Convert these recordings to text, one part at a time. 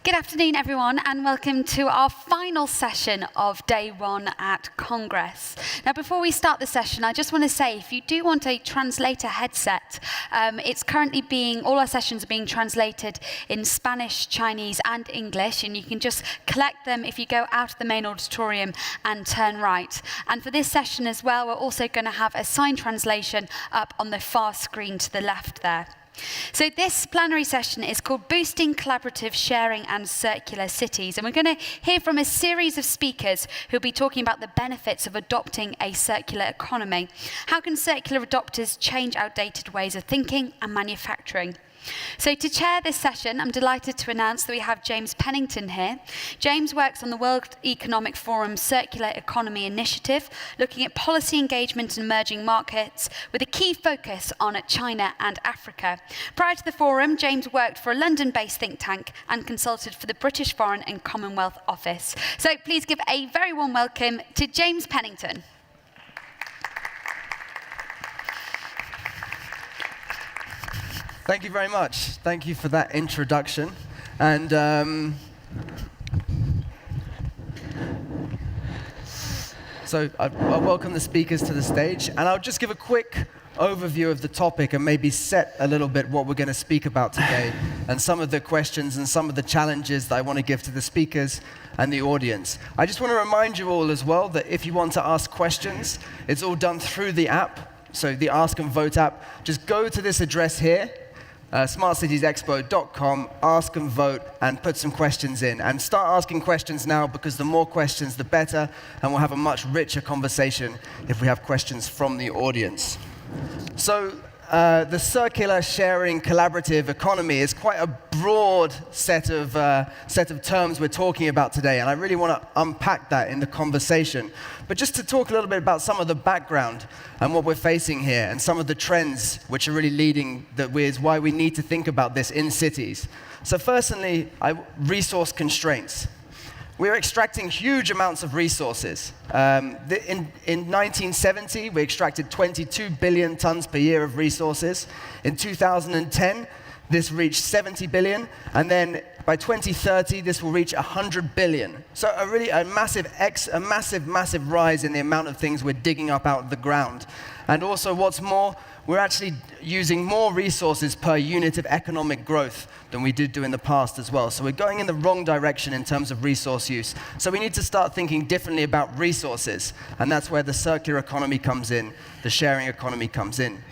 Good afternoon, everyone, and welcome to our final session of Day 1 at Congress. Now, before we start the session, I just want to say, if you do want a translator headset, it's currently all our sessions are being translated in Spanish, Chinese, and English, and you can just collect them if you go out of the main auditorium and turn right. And for this session as well, we're also going to have a signed translation up on the far screen to the left there. So this plenary session is called Boosting Collaborative Sharing and Circular Cities, and we're going to hear from a series of speakers who'll be talking about the benefits of adopting a circular economy. How can circular adopters change outdated ways of thinking and manufacturing? So to chair this session, I'm delighted to announce that we have James Pennington here. James works on the World Economic Forum's Circular Economy Initiative, looking at policy engagement in emerging markets with a key focus on China and Africa. Prior to the forum, James worked for a London-based think tank and consulted for the British Foreign and Commonwealth Office. So please give a very warm welcome to James Pennington. Thank you very much. Thank you for that introduction. And so I'll welcome the speakers to the stage, and I'll just give a quick overview of the topic and maybe set a little bit what we're going to speak about today and some of the questions and some of the challenges that I want to give to the speakers and the audience. I just want to remind you all as well that if you want to ask questions, it's all done through the app. So the Ask and Vote app. Just go to this address here, smartcitiesexpo.com, ask and vote, and put some questions in. And start asking questions now, because the more questions, the better, and we'll have a much richer conversation if we have questions from the audience. So the circular sharing collaborative economy is quite a broad set of terms we're talking about today, and I really want to unpack that in the conversation. But just to talk a little bit about some of the background and what we're facing here, and some of the trends which are really leading with why we need to think about this in cities. So firstly, resource constraints. We're extracting huge amounts of resources. In 1970, we extracted 22 billion tons per year of resources. In 2010, this reached 70 billion, and then by 2030, this will reach 100 billion. So a massive rise in the amount of things we're digging up out of the ground. And also, what's more, we're actually using more resources per unit of economic growth than we did do in the past as well. So we're going in the wrong direction in terms of resource use. So we need to start thinking differently about resources, and that's where the circular economy comes in, the sharing economy comes in.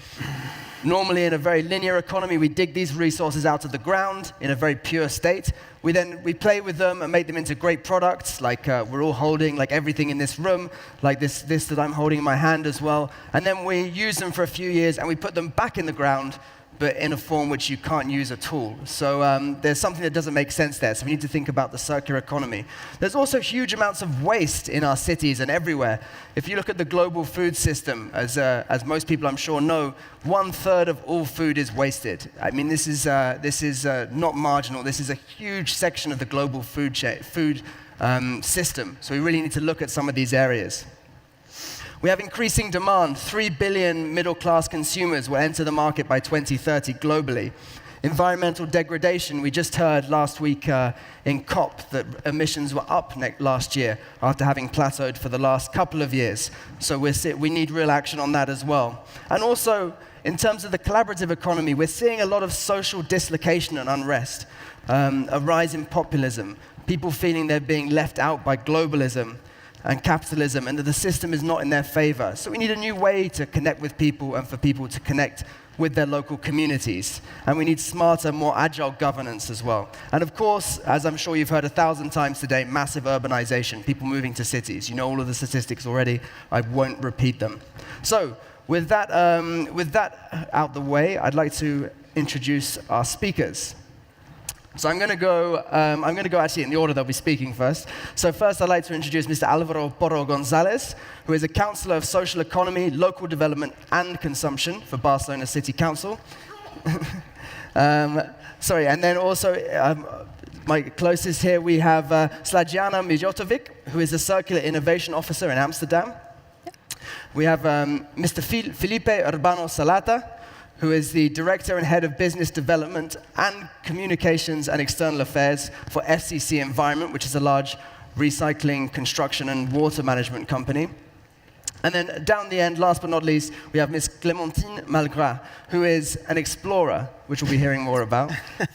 Normally, in a very linear economy, we dig these resources out of the ground in a very pure state. We play with them and make them into great products, like we're all holding, like everything in this room, like this that I'm holding in my hand as well. And then we use them for a few years, and we put them back in the ground, but in a form which you can't use at all. So there's something that doesn't make sense there, so we need to think about the circular economy. There's also huge amounts of waste in our cities and everywhere. If you look at the global food system, as most people I'm sure know, 1/3 of all food is wasted. I mean, this is not marginal. This is a huge section of the global food system. So we really need to look at some of these areas. We have increasing demand. 3 billion middle-class consumers will enter the market by 2030 globally. Environmental degradation. We just heard last week in COP that emissions were up last year after having plateaued for the last couple of years. So we need real action on that as well. And also, in terms of the collaborative economy, we're seeing a lot of social dislocation and unrest, a rise in populism, people feeling they're being left out by globalism and capitalism, and that the system is not in their favor. So we need a new way to connect with people and for people to connect with their local communities. And we need smarter, more agile governance as well. And of course, as I'm sure you've heard 1,000 times today, massive urbanization, people moving to cities. You know all of the statistics already. I won't repeat them. So with that out the way, I'd like to introduce our speakers. So I'm going to go actually in the order they'll be speaking first. So first I'd like to introduce Mr. Álvaro Porro Gonzalez, who is a Councillor of Social Economy, Local Development and Consumption for Barcelona City Council. And then also my closest here we have Sladjana Mijatović, who is a Circular Innovation Officer in Amsterdam. We have Mr. Felipe Urbano Saleta, who is the Director and Head of Business Development and Communications and External Affairs for FCC Environment, which is a large recycling, construction, and water management company. And then down the end, last but not least, we have Ms. Clémentine Malgras, who is an explorer, which we'll be hearing more about,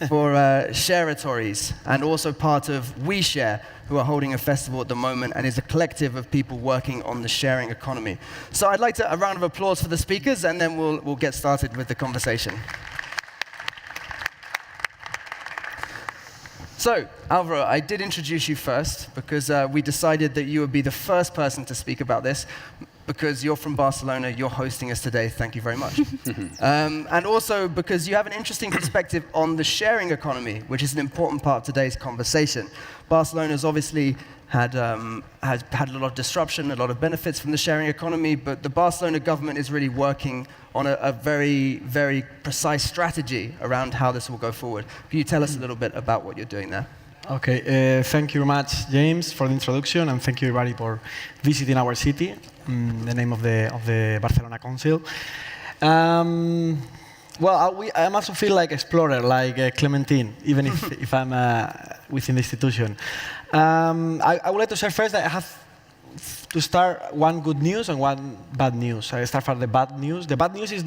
for Sharetories, and also part of We Share, who are holding a festival at the moment, and is a collective of people working on the sharing economy. So I'd like a round of applause for the speakers, and then we'll get started with the conversation. So, Álvaro, I did introduce you first, because we decided that you would be the first person to speak about this, because you're from Barcelona, you're hosting us today, thank you very much. And also because you have an interesting perspective on the sharing economy, which is an important part of today's conversation. Barcelona's obviously has had a lot of disruption, a lot of benefits from the sharing economy, but the Barcelona government is really working on a very, very precise strategy around how this will go forward. Can you tell us a little bit about what you're doing there? Okay, thank you very much, James, for the introduction, and thank you everybody for visiting our city, in the name of the Barcelona Council. Well, I also feel like explorer, like Clementine, even if I'm within the institution. I would like to share first that I have to start one good news and one bad news. I start from the bad news. The bad news is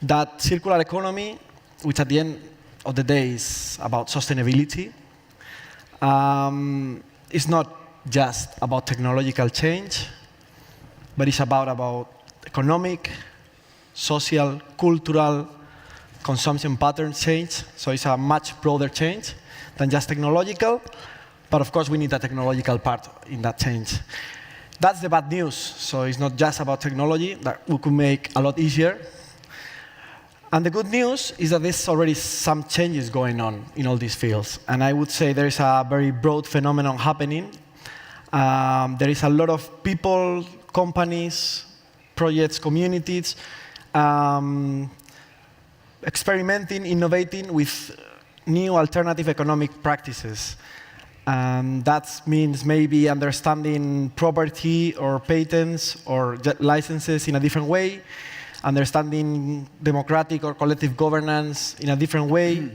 that circular economy, which at the end of the day is about sustainability, it's not just about technological change, but it's about economic, social, cultural, consumption pattern change. So it's a much broader change than just technological. But of course, we need a technological part in that change. That's the bad news. So it's not just about technology that we could make a lot easier. And the good news is that there's already some changes going on in all these fields. And I would say there is a very broad phenomenon happening. There is a lot of people, companies, projects, communities experimenting, innovating with new alternative economic practices. That means maybe understanding property or patents or licenses in a different way, understanding democratic or collective governance in a different way,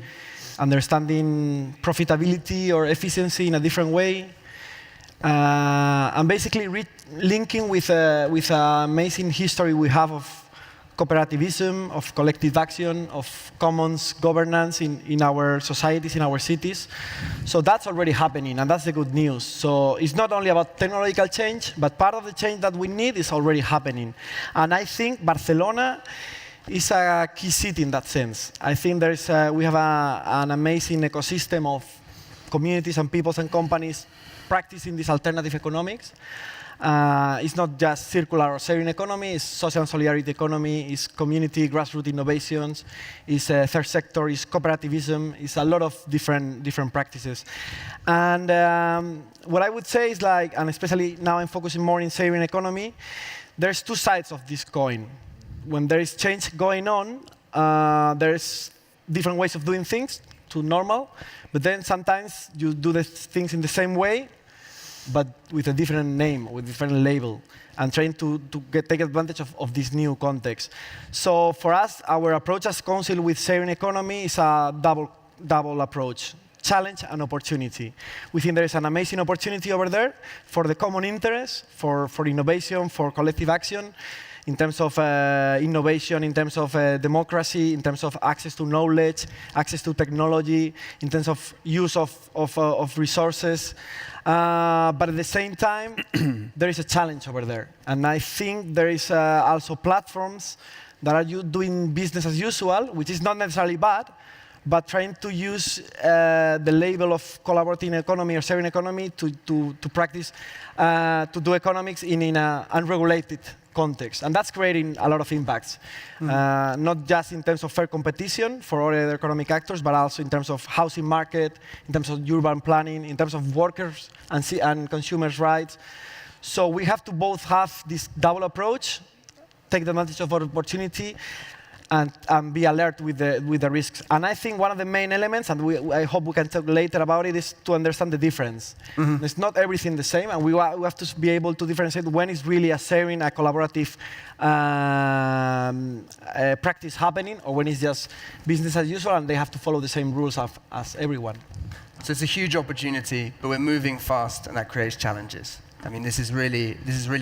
understanding profitability or efficiency in a different way, and basically linking with an amazing history we have of cooperativism, of collective action, of commons governance in our societies, in our cities. So that's already happening, and that's the good news. So it's not only about technological change, but part of the change that we need is already happening. And I think Barcelona is a key city in that sense. I think we have an amazing ecosystem of communities and peoples and companies practicing this alternative economics. It's not just circular or sharing economy, it's social and solidarity economy, it's community, grassroots innovations, it's third sector, it's cooperativism, it's a lot of different practices. And what I would say is and especially now I'm focusing more in sharing economy, there's two sides of this coin. When there is change going on, there's different ways of doing things to normal, but then sometimes you do the things in the same way, but with a different name, with a different label, and trying to take advantage of this new context. So for us, our approach as Council with sharing economy is a double approach, challenge and opportunity. We think there is an amazing opportunity over there for the common interest, for innovation, for collective action, in terms of innovation, in terms of democracy, in terms of access to knowledge, access to technology, in terms of use of resources. But at the same time, there is a challenge over there. And I think there is also platforms that are doing business as usual, which is not necessarily bad, but trying to use the label of collaborating economy or sharing economy to practice, to do economics in an unregulated context. And that's creating a lot of impacts, not just in terms of fair competition for all other economic actors, but also in terms of housing market, in terms of urban planning, in terms of workers and consumers' rights. So we have to both have this double approach, take advantage of our opportunity, and be alert with the risks. And I think one of the main elements, and I hope we can talk later about it, is to understand the difference. It's not everything the same, and we have to be able to differentiate when it's really a sharing, a collaborative practice happening, or when it's just business as usual and they have to follow the same rules as everyone. So it's a huge opportunity, but we're moving fast, and that creates challenges. I mean, this is really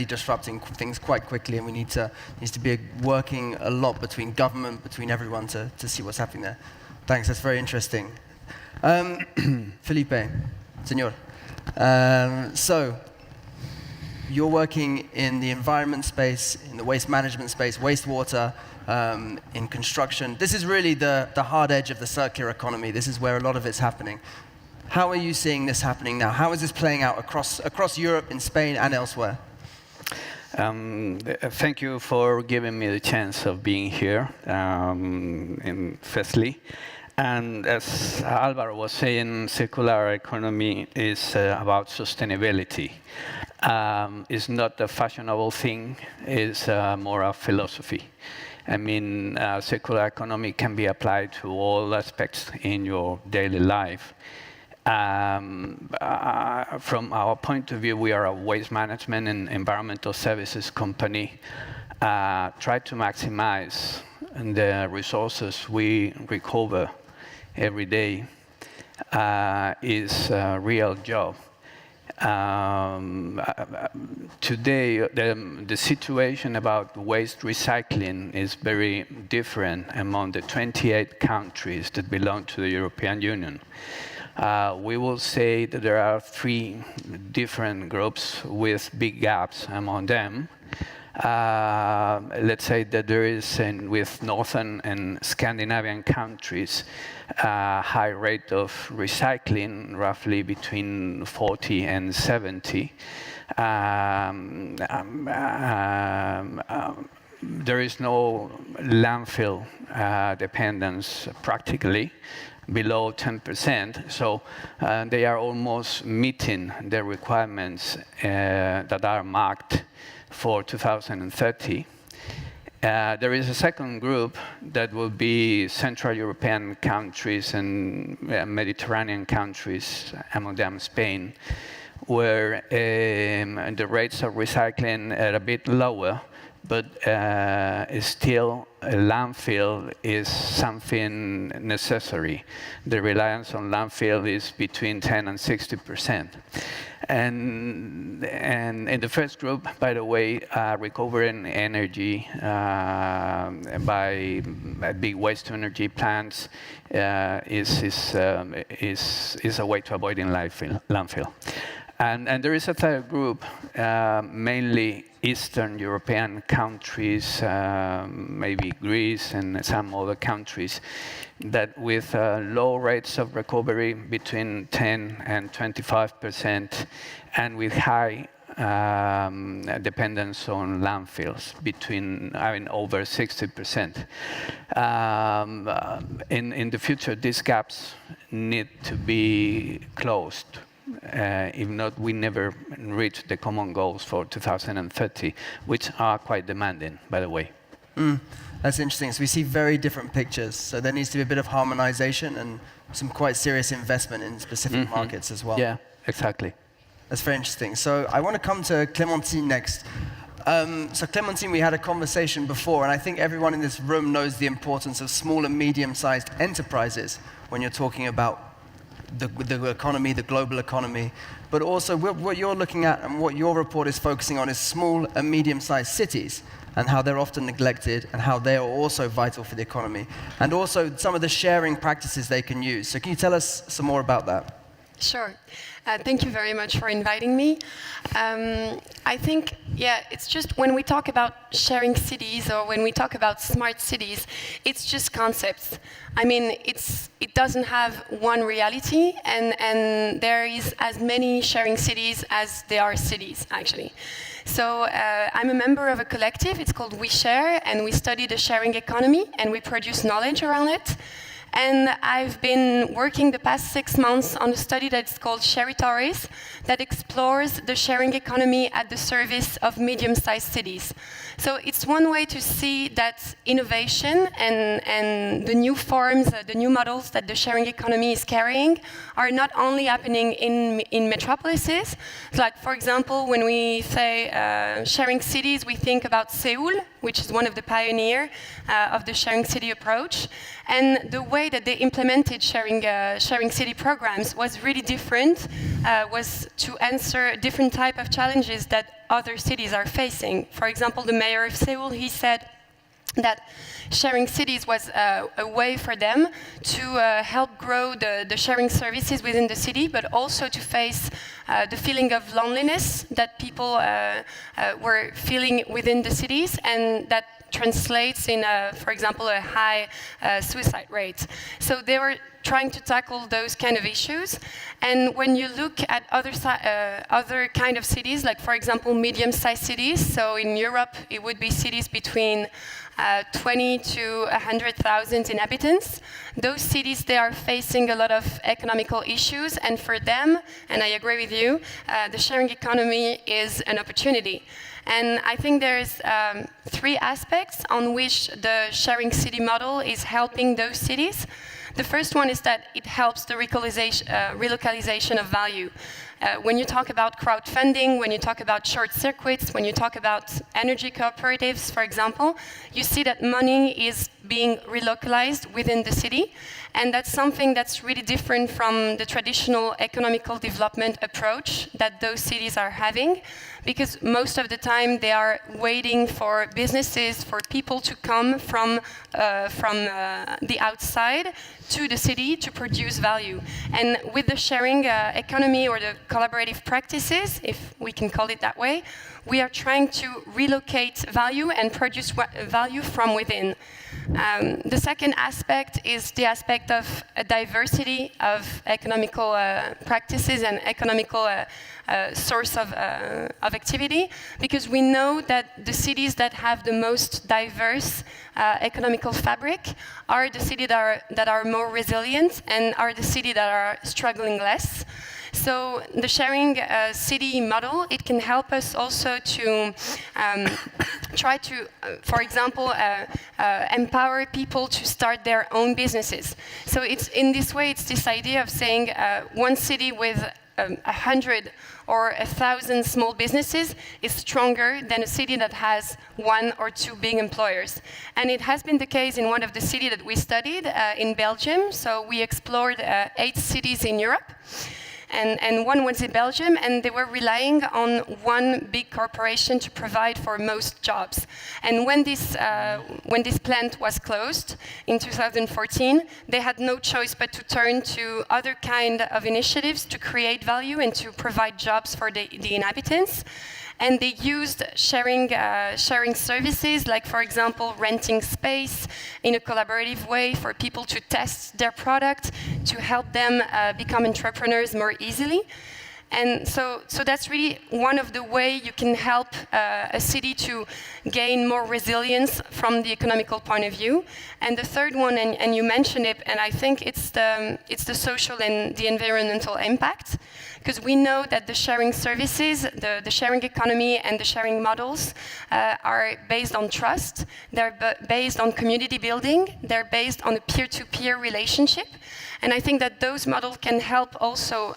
disrupting things quite quickly, and needs to be working a lot between government, between everyone to see what's happening there. Thanks, that's very interesting. Felipe, senor. So, you're working in the environment space, in the waste management space, wastewater, in construction. This is really the hard edge of the circular economy. This is where a lot of it's happening. How are you seeing this happening now? How is this playing out across Europe, in Spain, and elsewhere? Thank you for giving me the chance of being here, firstly. And as Álvaro was saying, circular economy is about sustainability. It's not a fashionable thing, it's more a philosophy. I mean, circular economy can be applied to all aspects in your daily life. From our point of view, we are a waste management and environmental services company. Try to maximize the resources we recover every day is a real job. Today, the situation about waste recycling is very different among the 28 countries that belong to the European Union. We will say that there are 3 different groups with big gaps among them. Let's say that there is, with Northern and Scandinavian countries, a high rate of recycling, roughly between 40 and 70. There is no landfill dependence practically, below 10%, so they are almost meeting the requirements that are marked for 2030. There is a second group that will be Central European countries and Mediterranean countries, among them Spain, where the rates of recycling are a bit lower, but still a landfill is something necessary. The reliance on landfill is between 10 and 60%. And in the first group, by the way, recovering energy by big waste-to-energy plants is a way to avoiding landfill. And there is a third group, mainly Eastern European countries, maybe Greece and some other countries, that with low rates of recovery between 10 and 25%, and with high dependence on landfills, over 60%. In the future, these gaps need to be closed. If not, we never reach the common goals for 2030, which are quite demanding, by the way. That's interesting. So we see very different pictures. So there needs to be a bit of harmonization and some quite serious investment in specific markets as well. Yeah, exactly. That's very interesting. So I want to come to Clémentine next. So Clémentine, we had a conversation before, and I think everyone in this room knows the importance of small and medium-sized enterprises when you're talking about the economy, the global economy, but also what you're looking at and what your report is focusing on is small and medium-sized cities and how they're often neglected and how they are also vital for the economy, and also some of the sharing practices they can use. So can you tell us some more about that? Sure. Thank you very much for inviting me. I think, it's just when we talk about sharing cities or when we talk about smart cities, it's just concepts. I mean, it doesn't have one reality, and there is as many sharing cities as there are cities, actually. So I'm a member of a collective. It's called We Share, and we study the sharing economy, and we produce knowledge around it. And I've been working the past 6 months on a study that's called Territories that explores the sharing economy at the service of medium-sized cities. So it's one way to see that innovation and the new forms, the new models that the sharing economy is carrying are not only happening in metropolises. Like, for example, when we say sharing cities, we think about Seoul, which is one of the pioneers of the sharing city approach. And the way that they implemented sharing city programs was really different, was to answer different type of challenges that other cities are facing. For example, the mayor of Seoul, he said that sharing cities was a way for them to help grow the sharing services within the city, but also to face the feeling of loneliness that people were feeling within the cities, and that translates in, for example, a high suicide rate. So they were trying to tackle those kind of issues. And when you look at other kind of cities, like, for example, medium-sized cities, so in Europe, it would be cities between 20 to 100,000 inhabitants. Those cities, they are facing a lot of economical issues, and for them, and I agree with you, the sharing economy is an opportunity. And I think there's 3 aspects on which the sharing city model is helping those cities. The first one is that it helps the relocalization of value. When you talk about crowdfunding, when you talk about short circuits, when you talk about energy cooperatives, for example, you see that money is being relocalized within the city. And that's something that's really different from the traditional economical development approach that those cities are having, because most of the time they are waiting for businesses, for people to come from the outside to the city to produce value. And with the sharing economy, or the collaborative practices, if we can call it that way, we are trying to relocate value and produce value from within. The second aspect is the aspect of a diversity of economical practices and economical source of activity, because we know that the cities that have the most diverse economical fabric are the cities that are more resilient, and are the cities that are struggling less. So the sharing city model, it can help us also to try to, for example, empower people to start their own businesses. So it's in this way, it's this idea of saying one city with 100 or 1,000 small businesses is stronger than a city that has 1 or 2 big employers. And it has been the case in one of the cities that we studied in Belgium. So we explored 8 cities in Europe. And one was in Belgium, and they were relying on one big corporation to provide for most jobs. And when this plant was closed in 2014, they had no choice but to turn to other kind of initiatives to create value and to provide jobs for the inhabitants. And they used sharing services, like, for example, renting space in a collaborative way for people to test their product, to help them become entrepreneurs more easily. And so that's really one of the ways you can help a city to gain more resilience from the economical point of view. And the third one, and you mentioned it, and I think it's the social and the environmental impact. Because we know that the sharing services, the sharing economy and the sharing models are based on trust, they're based on community building, they're based on a peer-to-peer relationship. And I think that those models can help also,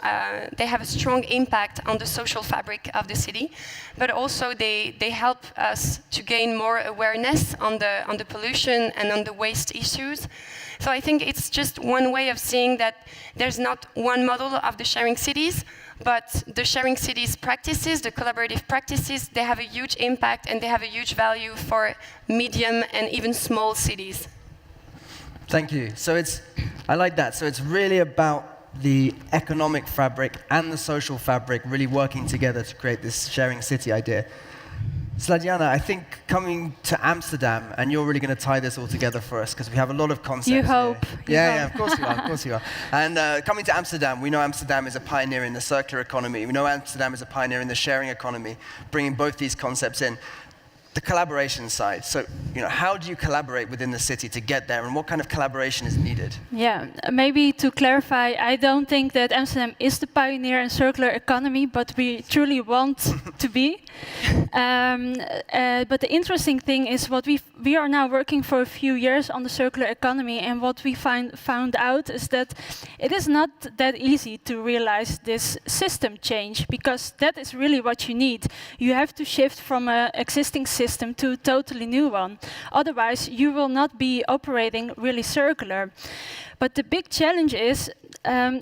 they have a strong impact on the social fabric of the city, but also they help us to gain more awareness on the pollution and on the waste issues. So I think it's just one way of seeing that there's not one model of the sharing cities, but the sharing cities practices, the collaborative practices, they have a huge impact and they have a huge value for medium and even small cities. Thank you. So I like that. So it's really about the economic fabric and the social fabric really working together to create this sharing city idea. Sladjana, I think coming to Amsterdam, and you're really going to tie this all together for us, because we have a lot of concepts. You hope. Yeah, of course you are, of course you are. And coming to Amsterdam, we know Amsterdam is a pioneer in the circular economy. We know Amsterdam is a pioneer in the sharing economy, bringing both these concepts in. the collaboration side. So, how do you collaborate within the city to get there, and what kind of collaboration is needed? Yeah, maybe to clarify, I don't think that Amsterdam is the pioneer in circular economy, but we truly want to be. But the interesting thing is we are now working for a few years on the circular economy, and what we found out is that it is not that easy to realize this system change, because that is really what you need. You have to shift from an existing system to a totally new one. Otherwise, you will not be operating really circular. But the big challenge is,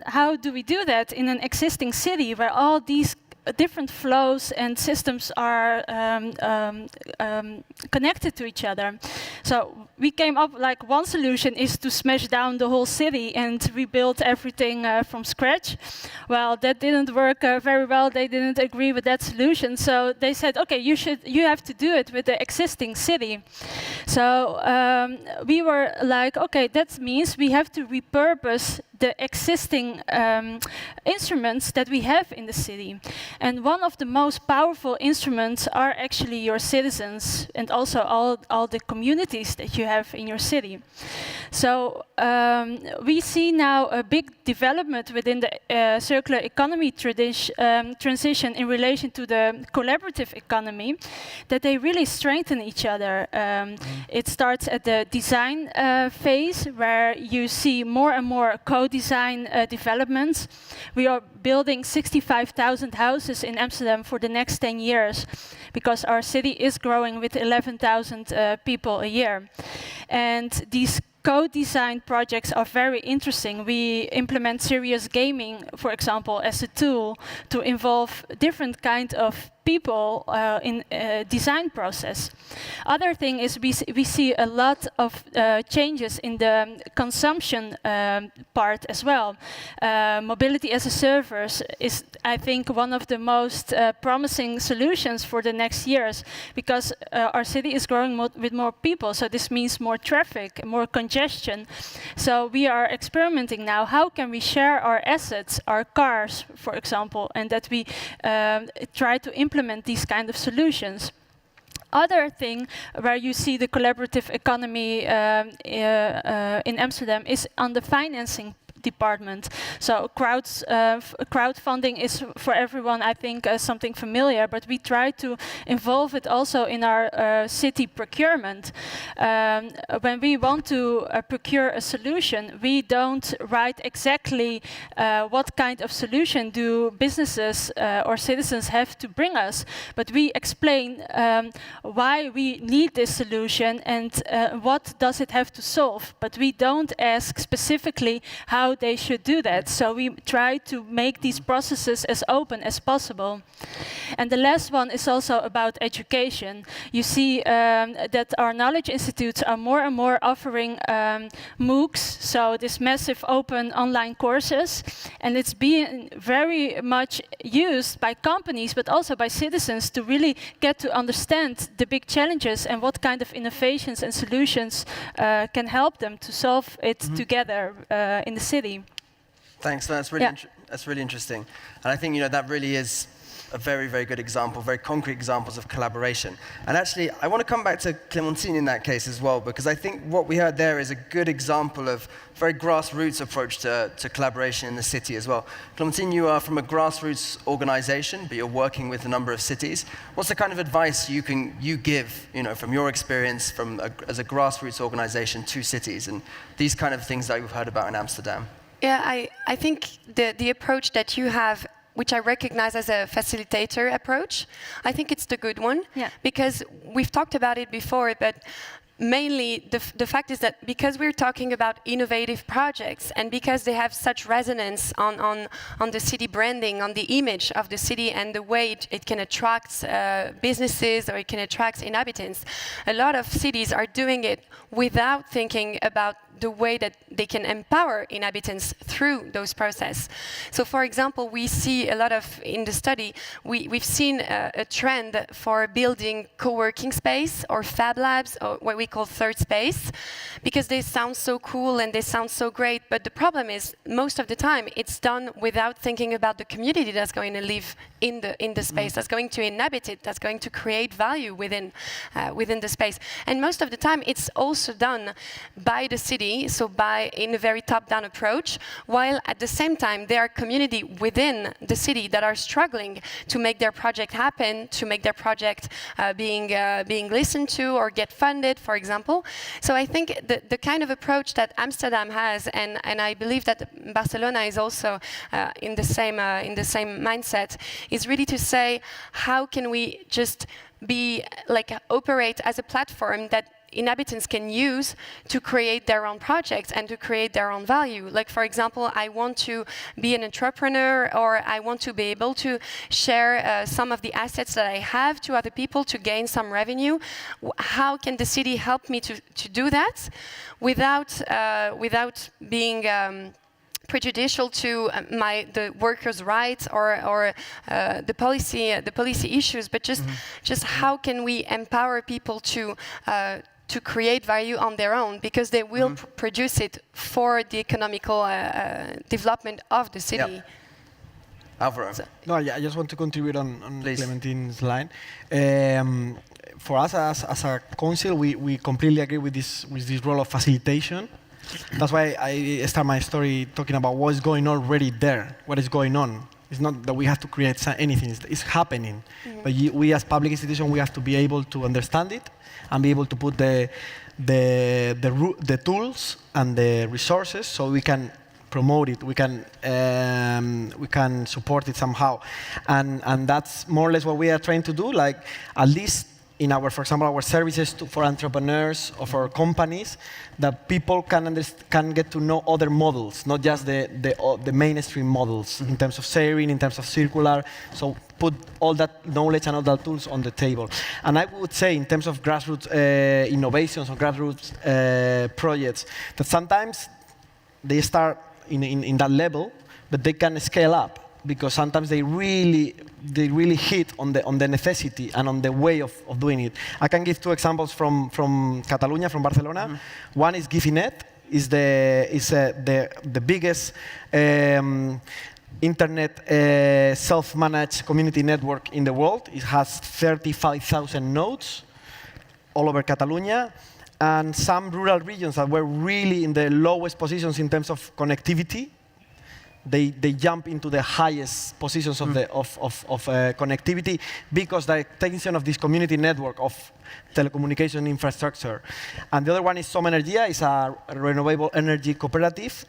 how do we do that in an existing city where all these different flows and systems are connected to each other? So we came up, like, one solution is to smash down the whole city and rebuild everything from scratch. Well, that didn't work very well. They didn't agree with that solution. So they said, okay, you have to do it with the existing city. So we were like, okay, that means we have to repurpose the existing instruments that we have in the city. And one of the most powerful instruments are actually your citizens, and also all the communities that you have in your city. So we see now a big development within the circular economy transition in relation to the collaborative economy, that they really strengthen each other. It starts at the design phase, where you see more and more co-design developments. We are building 65,000 houses in Amsterdam for the next 10 years, because our city is growing with 11,000 people a year. And these co-design projects are very interesting. We implement serious gaming, for example, as a tool to involve different kinds of people in design process. Other thing is we see a lot of changes in the consumption part as well. Mobility as a service is, I think, one of the most promising solutions for the next years, because our city is growing with more people, so this means more traffic, more congestion. So we are experimenting now, how can we share our assets, our cars, for example, and that we try to implement these kind of solutions. Other thing where you see the collaborative economy in Amsterdam is on the financing department. So crowdfunding is for everyone, I think, something familiar, but we try to involve it also in our city procurement. When we want to procure a solution, we don't write exactly what kind of solution do businesses or citizens have to bring us, but we explain why we need this solution and what does it have to solve. But we don't ask specifically how they should do that. So we try to make these processes as open as possible. And the last one is also about education. You see that our knowledge institutes are more and more offering MOOCs, so this massive open online courses, and it's being very much used by companies, but also by citizens, to really get to understand the big challenges and what kind of innovations and solutions can help them to solve it together in the city. Thanks. That's really interesting, and I think that really is a very, very good example, very concrete examples of collaboration. And actually, I want to come back to Clémentine in that case as well, because I think what we heard there is a good example of a very grassroots approach to collaboration in the city as well. Clémentine, you are from a grassroots organization, but you're working with a number of cities. What's the kind of advice you give, from your experience as a grassroots organization to cities, and these kind of things that we've heard about in Amsterdam? Yeah, I think the approach that you have, which I recognize as a facilitator approach, I think it's the good one. Yeah. Because we've talked about it before, but mainly the fact is that because we're talking about innovative projects, and because they have such resonance on the city branding, on the image of the city and the way it can attract businesses or it can attract inhabitants, a lot of cities are doing it without thinking about the way that they can empower inhabitants through those processes. So for example, we see a lot of, in the study, we've seen a trend for building co-working space or fab labs, or what we call third space, because they sound so cool and they sound so great, but the problem is most of the time it's done without thinking about the community that's going to live in the space, that's going to inhabit it, that's going to create value within the space. And most of the time it's also done by the city, so in a very top-down approach, while at the same time there are community within the city that are struggling to make their project happen, to make their project being listened to or get funded, for example. So I think the kind of approach that Amsterdam has, and I believe that Barcelona is also in the same mindset, is really to say, how can we just operate as a platform that inhabitants can use to create their own projects and to create their own value. Like, for example, I want to be an entrepreneur, or I want to be able to share some of the assets that I have to other people to gain some revenue. How can the city help me to do that without being prejudicial to the workers' rights or the policy issues, but just how can we empower people to create value on their own, because they will produce it for the economical development of the city. Yep. Álvaro. No, yeah, I just want to contribute on Clementine's line. For us as a council, we completely agree with this role of facilitation. That's why I start my story talking about what is going on already there, what is going on. It's not that we have to create anything, it's happening. But we as public institution, we have to be able to understand it and be able to put the tools and the resources so we can promote it, we can support it somehow. And that's more or less what we are trying to do, like at least in for example, our services for entrepreneurs or for companies, that people can get to know other models, not just the mainstream models in terms of sharing, in terms of circular. So put all that knowledge and all that tools on the table. And I would say, in terms of grassroots innovations or grassroots projects, that sometimes they start in that level, but they can scale up, because sometimes they really hit on the necessity and on the way of doing it. I can give two examples from Catalonia, from Barcelona. One is Gifinet, is the biggest internet self-managed community network in the world. It has 35,000 nodes all over Catalonia, and some rural regions that were really in the lowest positions in terms of connectivity, they jump into the highest positions of connectivity, because the extension of this community network of telecommunication infrastructure. And the other one is Som Energia. It's a renewable energy cooperative.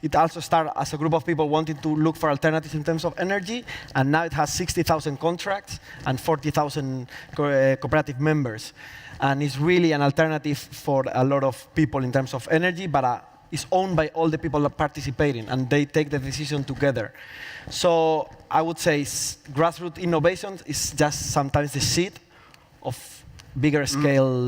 It also started as a group of people wanting to look for alternatives in terms of energy, and now it has 60,000 contracts and 40,000 cooperative members. And it's really an alternative for a lot of people in terms of energy, but is owned by all the people that are participating, and they take the decision together. So I would say grassroots innovation is just sometimes the seed of bigger scale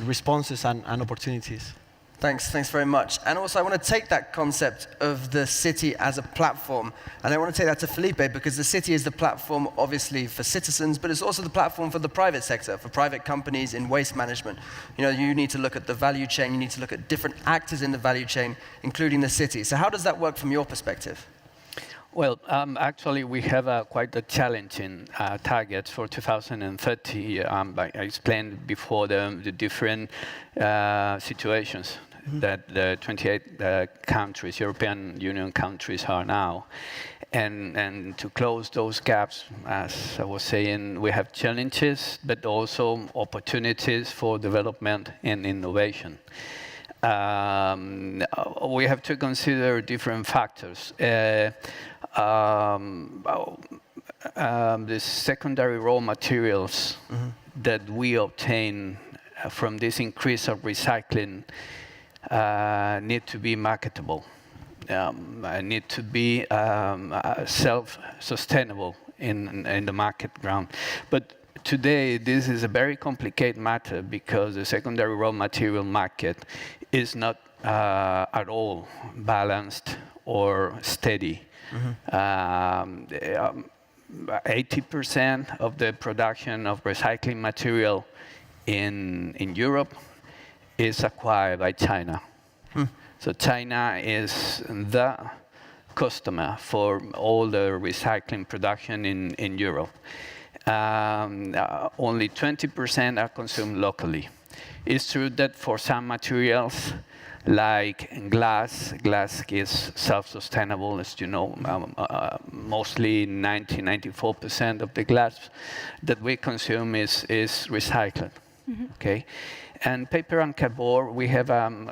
responses and opportunities. Thanks very much. And also, I want to take that concept of the city as a platform, and I want to take that to Felipe, because the city is the platform, obviously, for citizens, but it's also the platform for the private sector, for private companies in waste management. You know, you need to look at the value chain, you need to look at different actors in the value chain, including the city. So how does that work from your perspective? Well, actually, we have quite a challenging target for 2030. I explained before the different situations that the 28 countries, European Union countries, are now. And to close those gaps, as I was saying, we have challenges, but also opportunities for development and innovation. We have to consider different factors. The secondary raw materials that we obtain from this increase of recycling need to be marketable, need to be self-sustainable in the market ground. But today, this is a very complicated matter because the secondary raw material market is not at all balanced or steady. 80% of the production of recycling material in Europe is acquired by China. So China is the customer for all the recycling production in Europe. Only 20% are consumed locally. It's true that for some materials, like glass is self-sustainable, as you know. Mostly 94% of the glass that we consume is recycled. Okay, and paper and cardboard, we have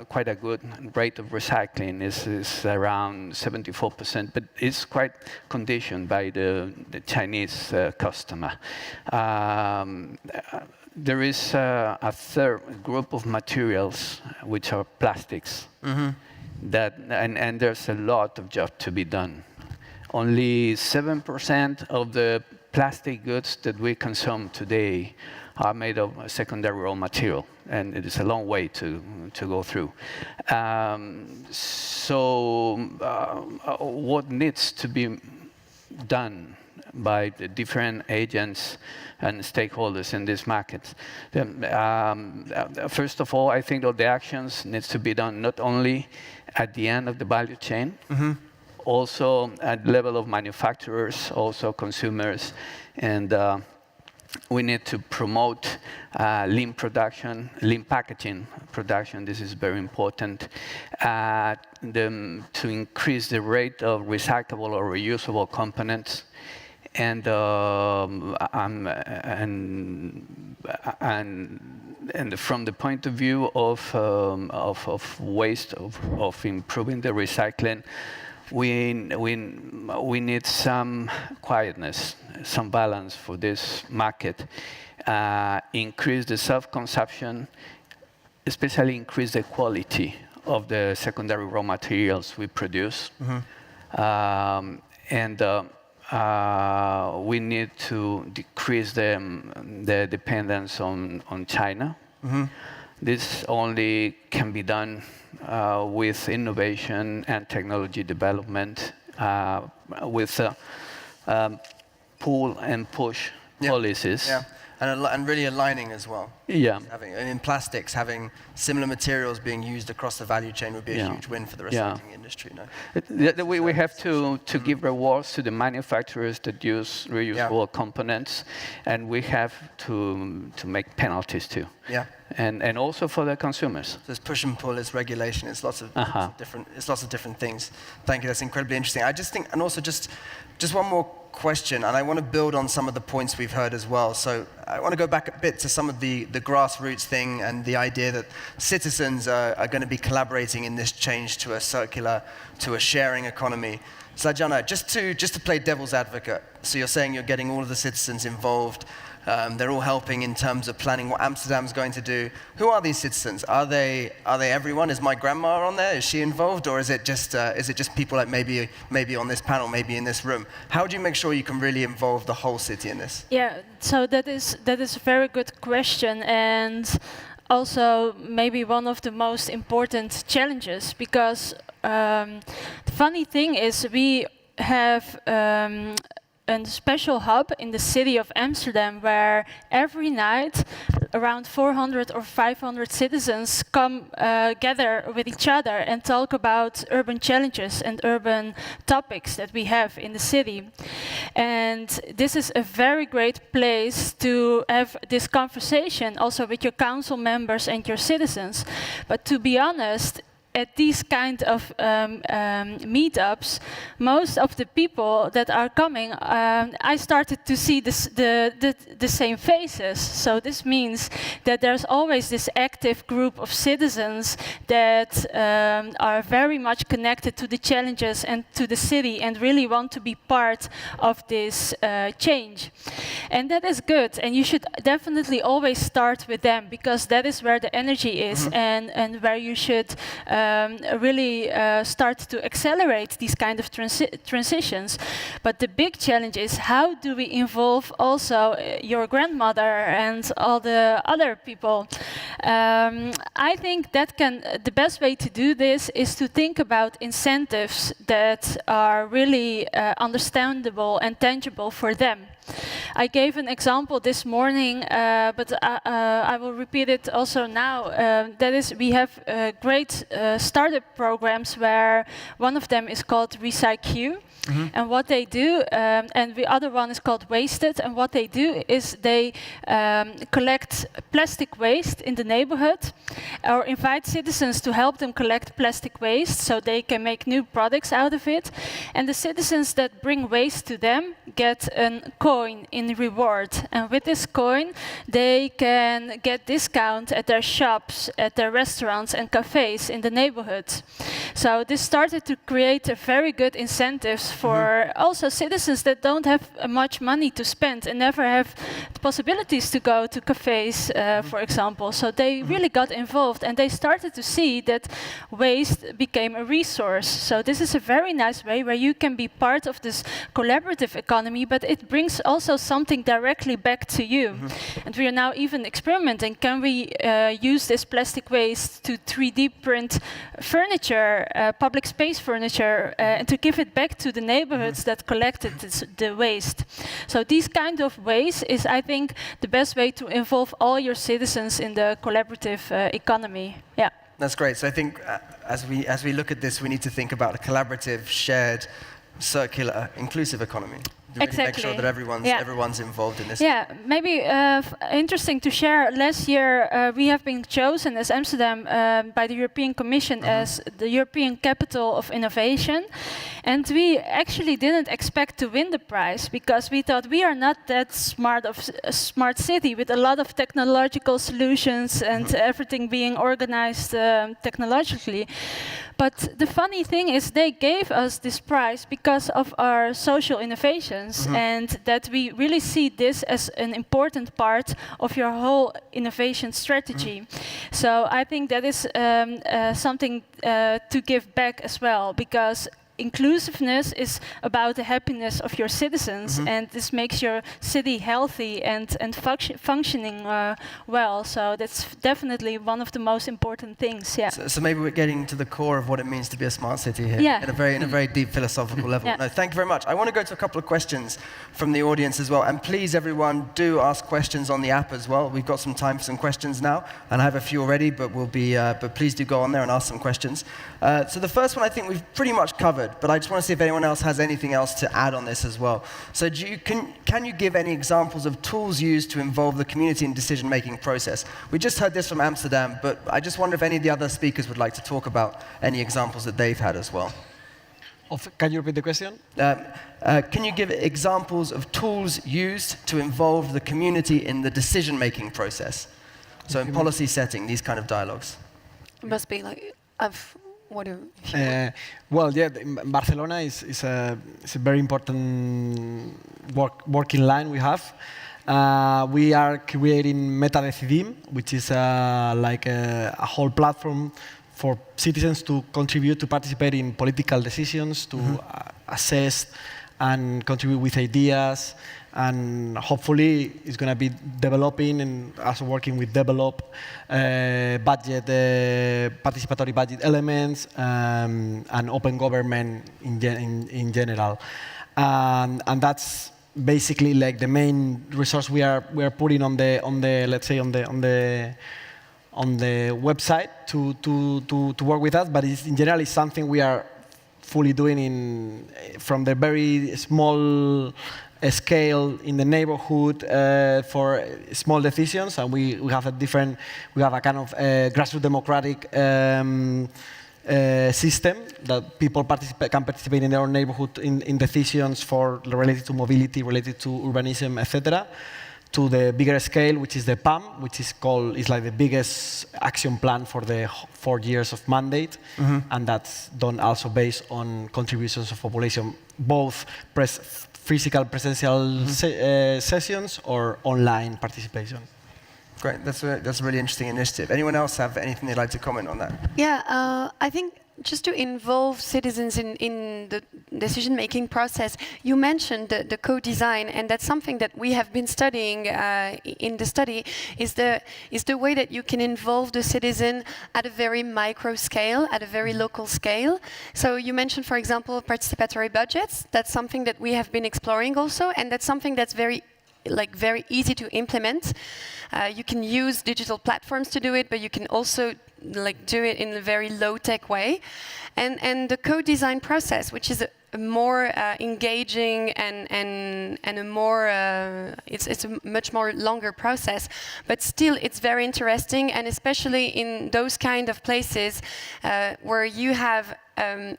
quite a good rate of recycling. Is around 74%, but it's quite conditioned by the Chinese customer. There is a third group of materials, which are plastics, and there's a lot of job to be done. Only 7% of the plastic goods that we consume today are made of secondary raw material, and it is a long way to go through. What needs to be done by the different agents and stakeholders in this market? First of all, I think that the actions needs to be done not only at the end of the value chain, also at the level of manufacturers, also consumers, and we need to promote lean production, lean packaging production. This is very important to increase the rate of recyclable or reusable components. And from the point of view of waste, of improving the recycling, we need some quietness, some balance for this market. Increase the self-consumption, especially increase the quality of the secondary raw materials we produce. We need to decrease the dependence on China. This only can be done with innovation and technology development, with pull and push policies. Yeah. And really aligning as well. Yeah. In plastics, having similar materials being used across the value chain would be a huge win for the recycling industry. No? We have to give rewards to the manufacturers that use reusable components, and we have to make penalties too. Yeah. And also for the consumers. So there's push and pull, it's regulation, it's lots of different things. Thank you, that's incredibly interesting. I just think, and also just one more question, and I want to build on some of the points we've heard as well. So I want to go back a bit to some of the grassroots thing and the idea that citizens are going to be collaborating in this change to a circular, to a sharing economy. Sladjana, just to play devil's advocate, so you're saying you're getting all of the citizens involved, they're all helping in terms of planning what Amsterdam's going to do. Who are these citizens? Are they everyone? Is my grandma on there? Is she involved, or is it just people like maybe on this panel, maybe in this room? How do you make sure you can really involve the whole city in this? Yeah, so that is a very good question, and also maybe one of the most important challenges, because the funny thing is we have a special hub in the city of Amsterdam where every night around 400 or 500 citizens come gather with each other and talk about urban challenges and urban topics that we have in the city. And this is a very great place to have this conversation also with your council members and your citizens. But to be honest, at these kind of meetups, most of the people that are coming, I started to see the same faces. So this means that there's always this active group of citizens that are very much connected to the challenges and to the city and really want to be part of this change. And that is good, and you should definitely always start with them, because that is where the energy is, and where you should really start to accelerate these kind of transitions. But the big challenge is, how do we involve also your grandmother and all the other people? I think that the best way to do this is to think about incentives that are really understandable and tangible for them. I gave an example this morning, but I will repeat it also now. That is, we have great startup programs where one of them is called RecyQ. And what they do, and the other one is called Wasted, and what they do is they collect plastic waste in the neighborhood, or invite citizens to help them collect plastic waste so they can make new products out of it. And the citizens that bring waste to them get a coin in reward. And with this coin, they can get discount at their shops, at their restaurants and cafes in the neighborhood. So this started to create a very good incentives for also citizens that don't have much money to spend and never have the possibilities to go to cafes, for example. So they really got involved, and they started to see that waste became a resource. So this is a very nice way where you can be part of this collaborative economy, but it brings also something directly back to you. And we are now even experimenting. Can we use this plastic waste to 3D print furniture, public space furniture, and to give it back to the neighborhoods that collected the waste? So these kind of ways is, I think, the best way to involve all your citizens in the collaborative economy. Yeah. That's great. So I think as we look at this, we need to think about a collaborative, shared, circular, inclusive economy. To really make sure that everyone's involved in this. Yeah, maybe interesting to share. Last year, we have been chosen as Amsterdam by the European Commission as the European Capital of Innovation. And we actually didn't expect to win the prize, because we thought we are not that smart of a smart city with a lot of technological solutions and everything being organized technologically. But the funny thing is, they gave us this prize because of our social innovations, and that we really see this as an important part of your whole innovation strategy. So I think that is something to give back as well, because inclusiveness is about the happiness of your citizens, and this makes your city healthy and functioning well. So that's definitely one of the most important things. Yeah. So maybe we're getting to the core of what it means to be a smart city here, in a very deep philosophical level. No, thank you very much. I want to go to a couple of questions from the audience as well, and please, everyone, do ask questions on the app as well. We've got some time for some questions now, and I have a few already, but but please do go on there and ask some questions. So the first one I think we've pretty much covered. But I just want to see if anyone else has anything else to add on this as well. So can you give any examples of tools used to involve the community in decision-making process? We just heard this from Amsterdam, but I just wonder if any of the other speakers would like to talk about any examples that they've had as well. Can you repeat the question? Can you give examples of tools used to involve the community in the decision-making process? So in policy setting, these kind of dialogues. It must be like well, yeah, Barcelona is a very important working line we have. We are creating Metadecidim, which is like a whole platform for citizens to contribute, to participate in political decisions, to assess and contribute with ideas. And hopefully it's going to be developing and also working with develop participatory budget elements and open government in general. And that's basically like the main resource we are putting on the let's say on the website to work with us. But in general, it's something we are fully doing from the very small scale in the neighborhood for small decisions, and we have a kind of grassroots democratic system that people can participate in their own neighborhood in decisions related to mobility, related to urbanism, etc. to the bigger scale, which is the PAM, which is like the biggest action plan for the 4 years of mandate, and that's done also based on contributions of population, both physical presential sessions or online participation. Great, that's a really interesting initiative. Anyone else have anything they'd like to comment on that? Yeah, I think just to involve citizens in the decision-making process, you mentioned the co-design, and that's something that we have been studying in the study, is the way that you can involve the citizen at a very micro scale, at a very local scale. So you mentioned, for example, participatory budgets. That's something that we have been exploring also, and that's something that's very easy to implement. You can use digital platforms to do it, but you can also do it in a very low-tech way. And the co-design process, which is a more engaging and a more, it's a much more longer process, but still it's very interesting, and especially in those kind of places where you have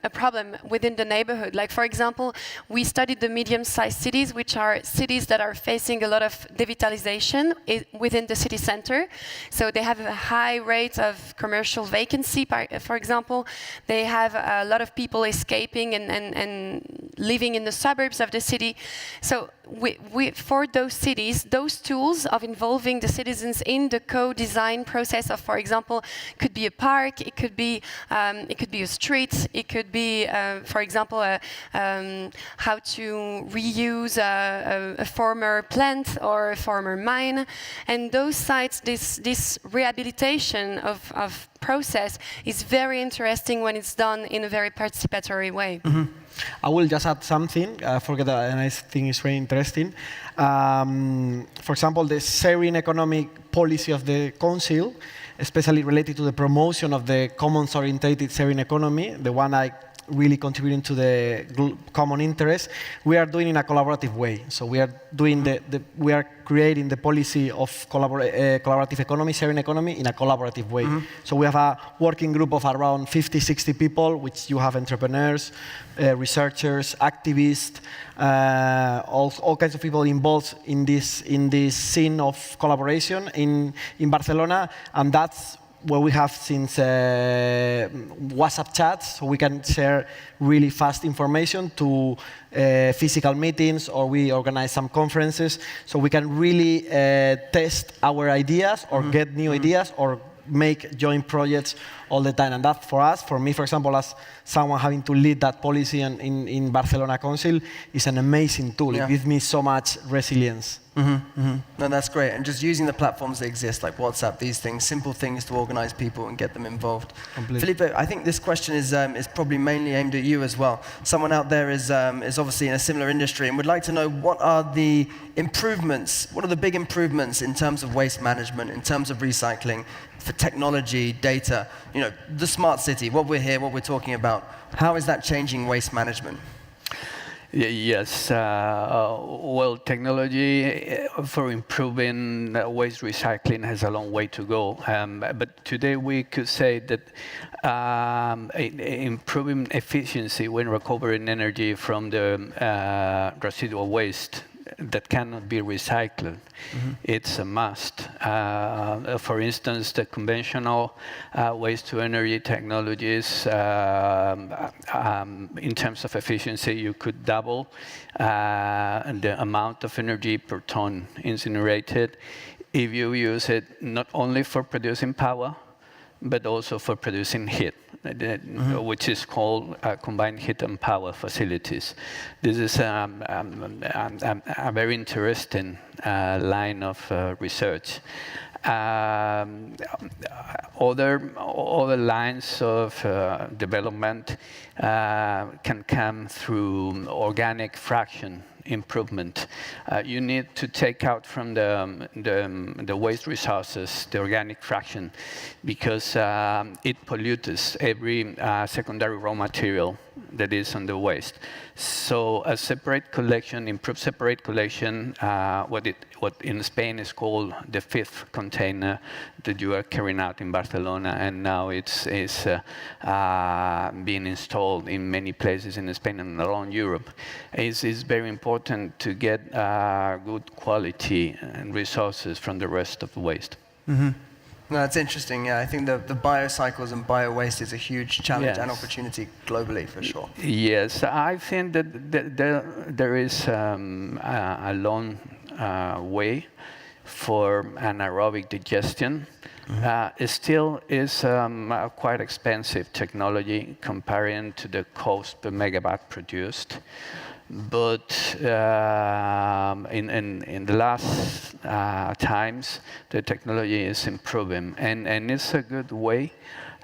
a problem within the neighborhood. Like, for example, we studied the medium-sized cities, which are cities that are facing a lot of devitalization within the city center. So they have a high rate of commercial vacancy, for example. They have a lot of people escaping and living in the suburbs of the city. So for those cities, those tools of involving the citizens in the co-design process of, for example, could be a park, it could be a street, it could be, for example, how to reuse a former plant or a former mine. And those sites, this rehabilitation of process is very interesting when it's done in a very participatory way. I will just add something. I forget that, and I think it's very interesting. For example, the sharing economic policy of the Council, especially related to the promotion of the commons-orientated sharing economy, the one I really contributing to the common interest, we are doing in a collaborative way. So we are doing we are creating the policy of collaborative economy, sharing economy, in a collaborative way. So we have a working group of around 50, 60 people, which you have entrepreneurs, researchers, activists, all kinds of people involved in this scene of collaboration in Barcelona, and that's where we have since WhatsApp chats, so we can share really fast information to physical meetings, or we organize some conferences, so we can really test our ideas or get new ideas or make joint projects all the time. And that for us, for me, for example, as someone having to lead that policy in Barcelona Council, is an amazing tool. Yeah. It gives me so much resilience. No, that's great. And just using the platforms that exist, like WhatsApp, these things, simple things to organize people and get them involved. Completely. Felipe, I think this question is probably mainly aimed at you as well. Someone out there is obviously in a similar industry and would like to know, what are the improvements, what are the big improvements in terms of waste management, in terms of recycling, for technology, data, the smart city, what we're talking about. How is that changing waste management? Yes, well, technology for improving waste recycling has a long way to go. But today we could say that improving efficiency when recovering energy from the residual waste that cannot be recycled, it's a must. For instance, the conventional waste-to-energy technologies, in terms of efficiency, you could double the amount of energy per ton incinerated if you use it not only for producing power, but also for producing heat, which is called combined heat and power facilities. This is a very interesting line of research. Other lines of development can come through organic fraction improvement. You need to take out from the waste resources the organic fraction, because it pollutes every secondary raw material that is on the waste. So a separate collection, improved separate collection, what in Spain is called the fifth container that you are carrying out in Barcelona, and now it's being installed in many places in Spain and around Europe. It's very important to get good quality and resources from the rest of the waste. Mm-hmm. No, that's interesting. Yeah, I think the biocycles and bio-waste is a huge challenge and opportunity globally, for sure. Yes, I think that there is a long way for anaerobic digestion. It still is a quite expensive technology comparing to the cost per megawatt produced. But in the last times, the technology is improving, and it's a good way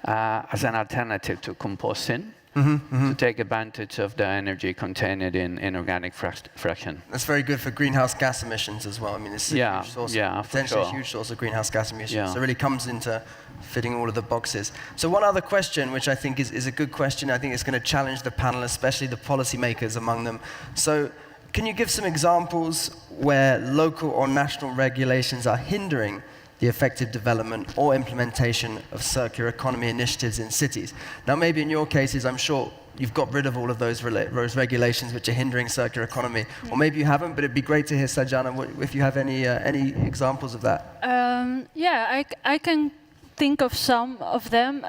as an alternative to composting to take advantage of the energy contained in organic fraction. That's very good for greenhouse gas emissions as well. I mean, it's a huge source, potentially a huge source of greenhouse gas emissions. So it really comes into fitting all of the boxes. So one other question, which I think is a good question, I think it's going to challenge the panel, especially the policymakers among them. So can you give some examples where local or national regulations are hindering the effective development or implementation of circular economy initiatives in cities? Now, maybe in your cases, I'm sure you've got rid of all of those regulations which are hindering circular economy, or maybe you haven't, but it'd be great to hear, Sladjana, if you have any examples of that. Yeah, I can think of some of them.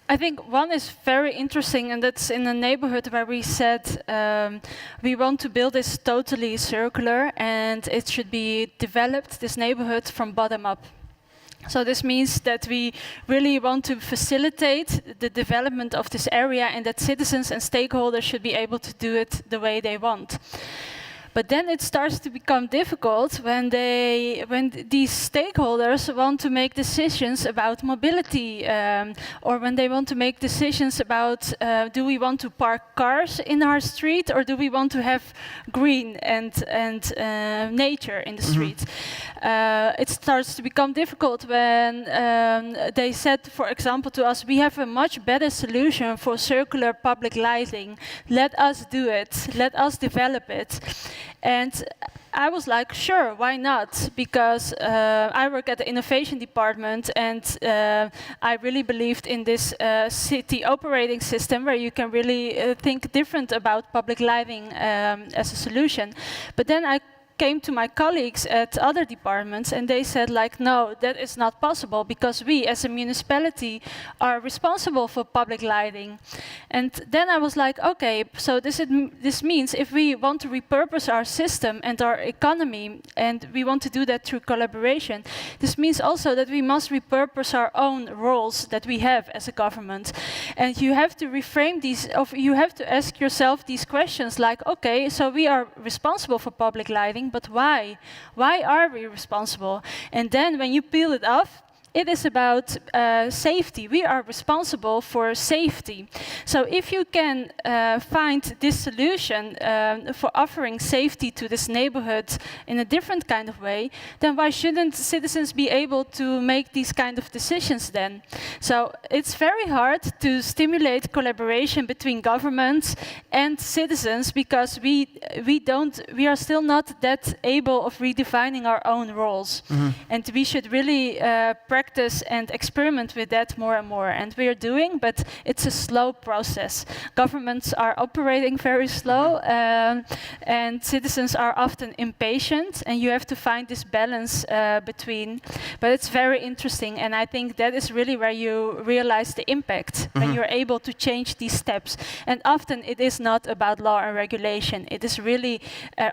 I think one is very interesting, and that's in a neighborhood where we said we want to build this totally circular, and it should be developed, this neighborhood, from bottom up. So this means that we really want to facilitate the development of this area, and that citizens and stakeholders should be able to do it the way they want. But then it starts to become difficult when these stakeholders want to make decisions about mobility, or when they want to make decisions about do we want to park cars in our street, or do we want to have green and nature in the street. It starts to become difficult when they said, for example, to us, we have a much better solution for circular public lighting. Let us do it. Let us develop it. And I was like, sure, why not? Because I work at the innovation department, and I really believed in this city operating system where you can really think different about public lighting as a solution. But then I came to my colleagues at other departments, and they said, like, no, that is not possible, because we as a municipality are responsible for public lighting. And then I was like, okay, so this means if we want to repurpose our system and our economy, and we want to do that through collaboration, this means also that we must repurpose our own roles that we have as a government. And you have to reframe these, you have to ask yourself these questions, like, okay, so we are responsible for public lighting, but why? Why are we responsible? And then when you peel it off, it is about safety. We are responsible for safety. So if you can find this solution for offering safety to this neighborhood in a different kind of way, then why shouldn't citizens be able to make these kind of decisions then? So it's very hard to stimulate collaboration between governments and citizens, because we are still not that able of redefining our own roles. And we should really practice and experiment with that more and more. And we are doing, but it's a slow process. Governments are operating very slow, and citizens are often impatient, and you have to find this balance between. But it's very interesting, and I think that is really where you realize the impact, when you're able to change these steps. And often it is not about law and regulation. It is really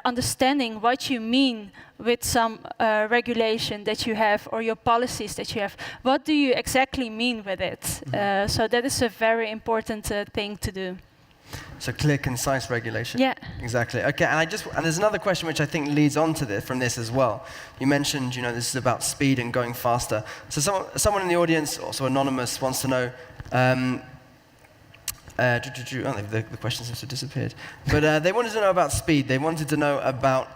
understanding what you mean with some regulation that you have, or your policies that you have. What do you exactly mean with it? So that is a very important thing to do. So clear, concise regulation. Yeah. Exactly. Okay, and there's another question which I think leads on to this, from this as well. You mentioned, this is about speed and going faster. So someone in the audience, also anonymous, wants to know, the questions have disappeared. But they wanted to know about speed. They wanted to know about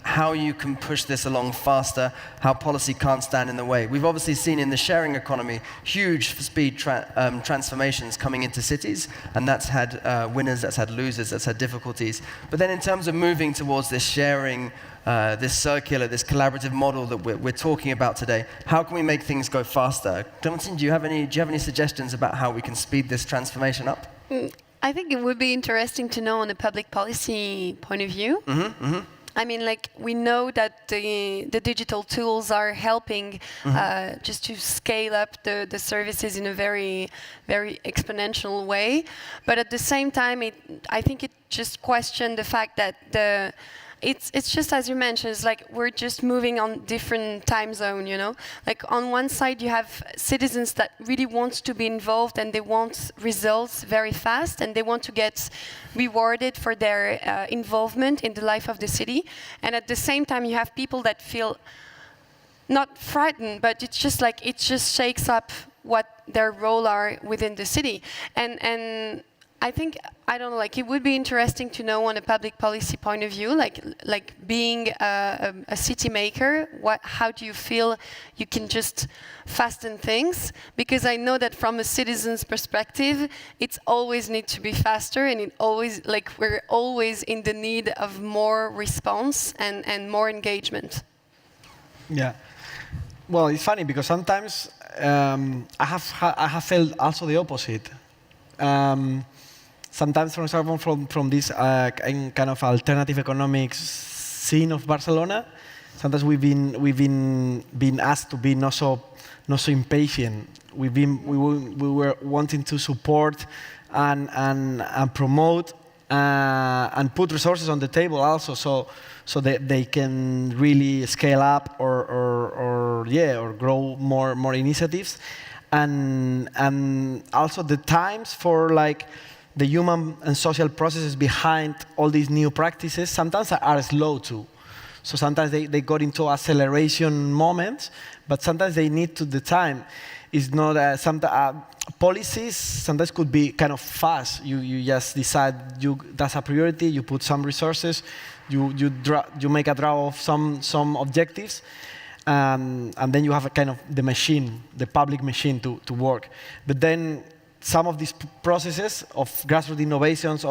how you can push this along faster, how policy can't stand in the way. We've obviously seen in the sharing economy huge speed transformations coming into cities, and that's had winners, that's had losers, that's had difficulties. But then in terms of moving towards this sharing, this circular, this collaborative model that we're talking about today, how can we make things go faster? Clementine, do you have any suggestions about how we can speed this transformation up? I think it would be interesting to know on a public policy point of view. I mean, like, we know that the digital tools are helping just to scale up the services in a very, very exponential way. But at the same time, I think it just questioned the fact that it's just as you mentioned, it's like we're just moving on different time zone, you know? Like on one side you have citizens that really want to be involved and they want results very fast and they want to get rewarded for their involvement in the life of the city. And at the same time you have people that feel not frightened, but it's just like it just shakes up what their role are within the city. And I think, I don't know, like it would be interesting to know on a public policy point of view, like being a city maker, how do you feel you can just fasten things? Because I know that from a citizen's perspective, it's always need to be faster and it always, like we're always in the need of more response and more engagement. Yeah. Well, it's funny because sometimes I have felt also the opposite. Sometimes, for example, from this kind of alternative economics scene of Barcelona, sometimes we've been asked to be not so impatient. We were wanting to support and promote and put resources on the table also, so that they can really scale up or grow more initiatives, and also the times for like the human and social processes behind all these new practices sometimes are slow too. So sometimes they got into acceleration moments, but sometimes they need to the time. It's not policies sometimes could be kind of fast. You just decide that's a priority. You put some resources. You make a draw of some objectives, and then you have a kind of the machine, the public machine to work. But then some of these processes of grassroots innovations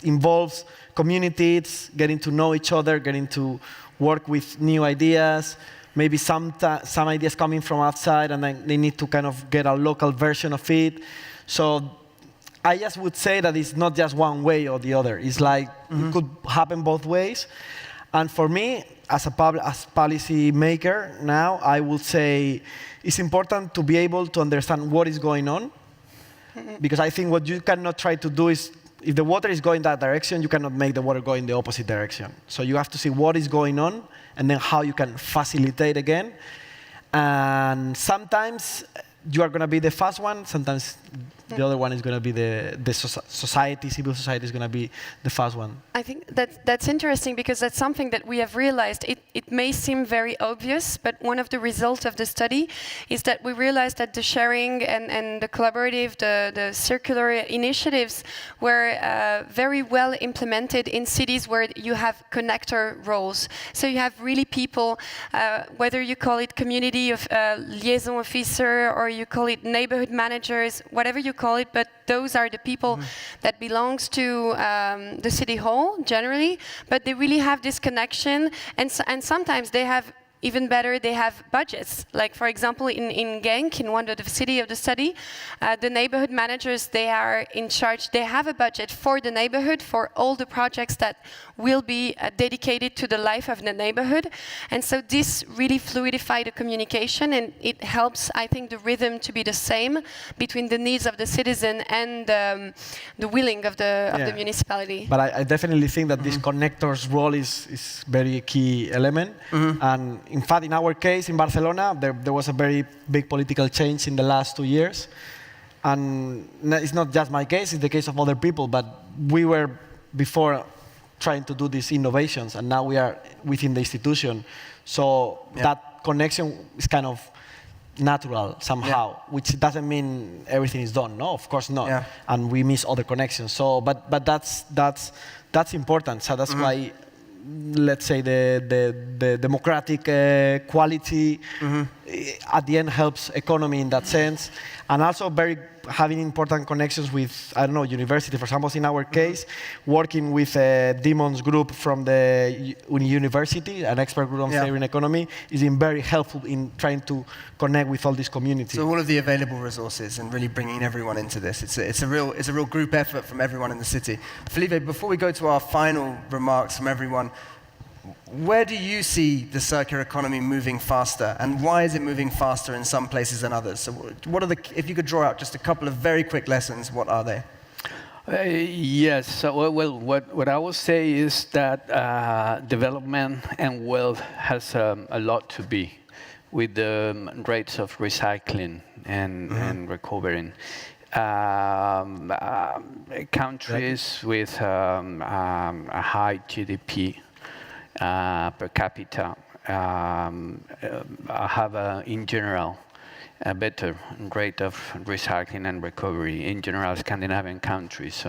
involves communities getting to know each other, getting to work with new ideas, maybe some ideas coming from outside, and then they need to kind of get a local version of it. So I just would say that it's not just one way or the other. It's like it could happen both ways. And for me, as policy maker now, I would say it's important to be able to understand what is going on. Because I think what you cannot try to do is, if the water is going that direction, you cannot make the water go in the opposite direction. So you have to see what is going on, and then how you can facilitate again. And sometimes you are going to be the fast one, sometimes the other one is going to be the society, civil society is going to be the fast one. I think that's interesting because that's something that we have realized. It may seem very obvious, but one of the results of the study is that we realized that the sharing and the collaborative, the circular initiatives were very well implemented in cities where you have connector roles. So you have really people, whether you call it community of liaison officer or you call it neighborhood managers, whatever you call it, but those are the people that belongs to the city hall generally, but they really have this connection, and sometimes they have even better, they have budgets. Like for example, in Genk, in one of the city of the study, the neighborhood managers, they are in charge, they have a budget for the neighborhood, for all the projects that will be dedicated to the life of the neighborhood. And so this really fluidified the communication, and it helps, I think, the rhythm to be the same between the needs of the citizen and the willing of the municipality. But I definitely think that this connector's role is very key element. And in fact, in our case, in Barcelona, there was a very big political change in the last 2 years. And it's not just my case, it's the case of other people, but we were before trying to do these innovations, and now we are within the institution. So that connection is kind of natural somehow, which doesn't mean everything is done. No, of course not. Yeah. And we miss other connections. So, but that's important. So that's why, let's say, the democratic quality at the end helps economy in that sense, and also having important connections with, I don't know, university. For example, in our case, working with a Demons group from the university, an expert group on theory and economy, is been very helpful in trying to connect with all these communities. So all of the available resources and really bringing everyone into this. It's a real group effort from everyone in the city. Felipe, before we go to our final remarks from everyone, where do you see the circular economy moving faster, and why is it moving faster in some places than others? So what are if you could draw out just a couple of very quick lessons, what are they? Yes. So, well, what I would say is that development and wealth has a lot to be with the rates of recycling and recovering. Countries with a high GDP per capita have, in general, a better rate of recycling and recovery. In general, Scandinavian countries,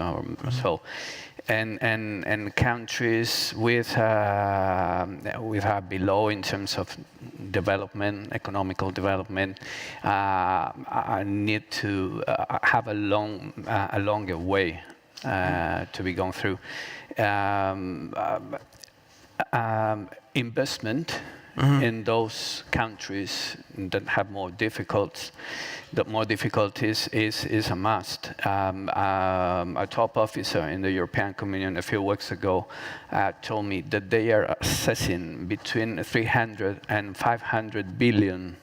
and countries with below in terms of development, economical development, need to have a longer way to be gone through. Investment in those countries that have more difficulties is a must. A top officer in the European Communion a few weeks ago told me that they are assessing between 300 and 500 billion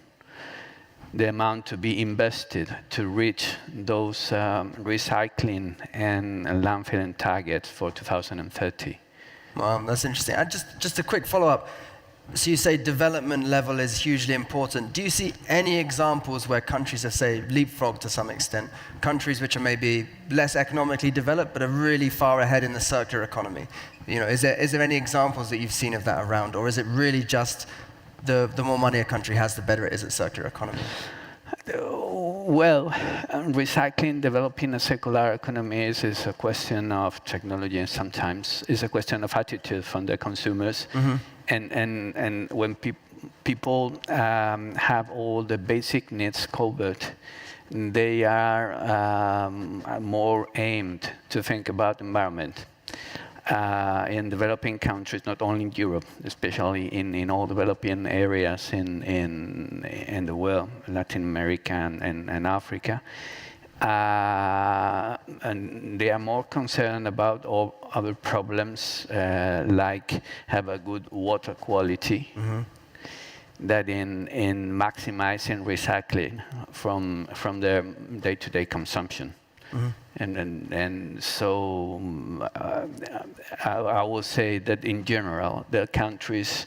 the amount to be invested to reach those recycling and landfilling targets for 2030. That's interesting. Just a quick follow-up. So you say development level is hugely important. Do you see any examples where countries have, say, leapfrogged to some extent? Countries which are maybe less economically developed but are really far ahead in the circular economy? You know, is there any examples that you've seen of that around, or is it really just the more money a country has, the better it is at circular economy? Well, recycling, developing a circular economy is a question of technology, and sometimes it's a question of attitude from the consumers. And when people have all the basic needs covered, they are more aimed to think about environment. In developing countries, not only in Europe, especially in all developing areas in the world, Latin America and Africa, and they are more concerned about all other problems, like have a good water quality, that in maximizing recycling from their day-to-day consumption. And so I will say that in general, the countries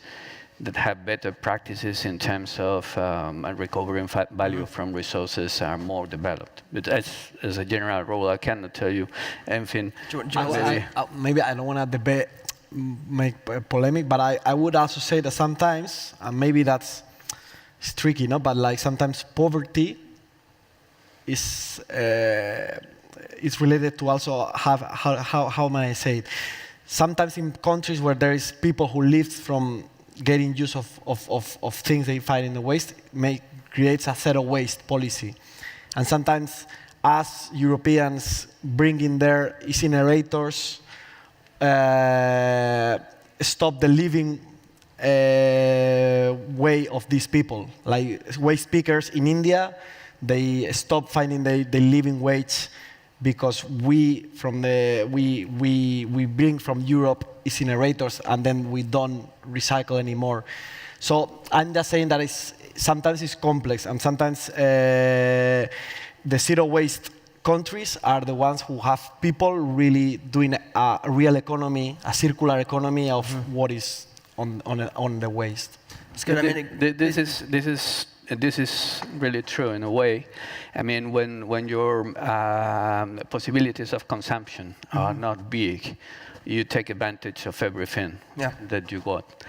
that have better practices in terms of recovering value from resources are more developed. But as a general rule, I cannot tell you anything. Maybe I don't want to make polemic, but I would also say that sometimes, and maybe it's tricky, no? But like sometimes poverty is related to also how may I say it? Sometimes in countries where there is people who live from getting use of things they find in the waste, creates a zero waste policy. And sometimes us Europeans bring in their incinerators, stop the living way of these people. Like waste pickers in India, they stop finding the living wage because we bring from Europe incinerators and then we don't recycle anymore. So I'm just saying that sometimes it's complex, and sometimes the zero waste countries are the ones who have people really doing a real economy, a circular economy of what is on the waste. It's good. I mean, this is really true in a way. I mean, when your possibilities of consumption are not big, you take advantage of everything that you got.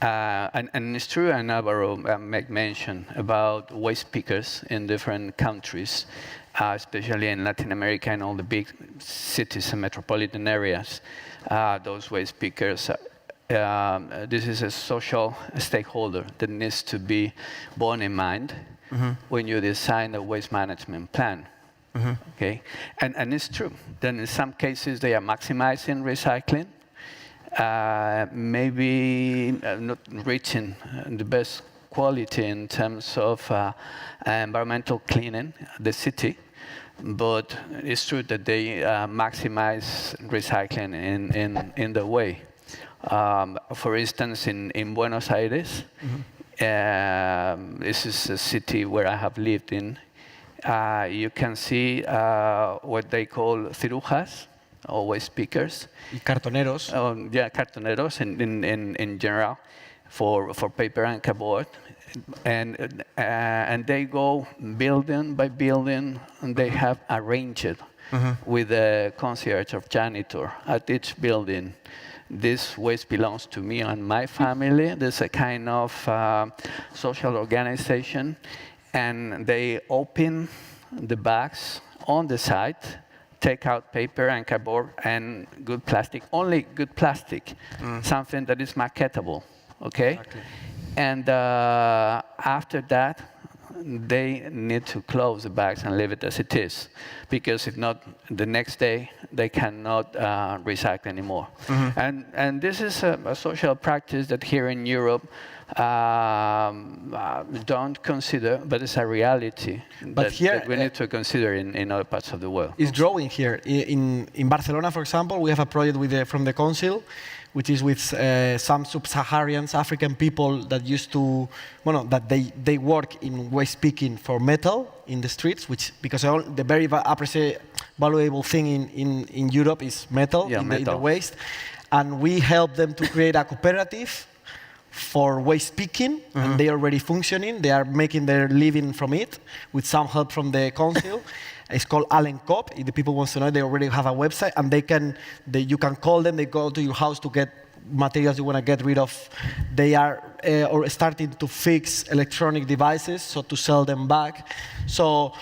And it's true, and Álvaro make mention about waste pickers in different countries, especially in Latin America and all the big cities and metropolitan areas. Those waste pickers, this is a social stakeholder that needs to be borne in mind when you design a waste management plan. Okay, and it's true. Then in some cases they are maximizing recycling, maybe not reaching the best quality in terms of environmental cleaning the city, but it's true that they maximize recycling in the way. For instance, in Buenos Aires, this is a city where I have lived in. You can see what they call cirujas, or waste pickers. Y cartoneros. Yeah, cartoneros in general for paper and cardboard. And they go building by building, and they have arranged with a concierge or janitor at each building. This waste belongs to me and my family. There's a kind of social organization, and they open the bags on the site, take out paper and cardboard and good plastic, only good plastic, something that is marketable, okay? Exactly. And after that, they need to close the bags and leave it as it is, because if not, the next day they cannot recycle anymore. And this is a social practice that here in Europe don't consider, but it's a reality that we need to consider in other parts of the world. It's growing here. In Barcelona, for example, we have a project with from the Council, which is with some sub-Saharan African people that used to, well, that they work in waste picking for metal in the streets, which, because the very valuable thing in Europe is metal, in the waste. And we help them to create a cooperative for waste picking, and they are already functioning. They are making their living from it with some help from the Council. It's called Allen Cop. If the people want to know, they already have a website, and you can call them. They go to your house to get materials you want to get rid of. They are or starting to fix electronic devices, so to sell them back. So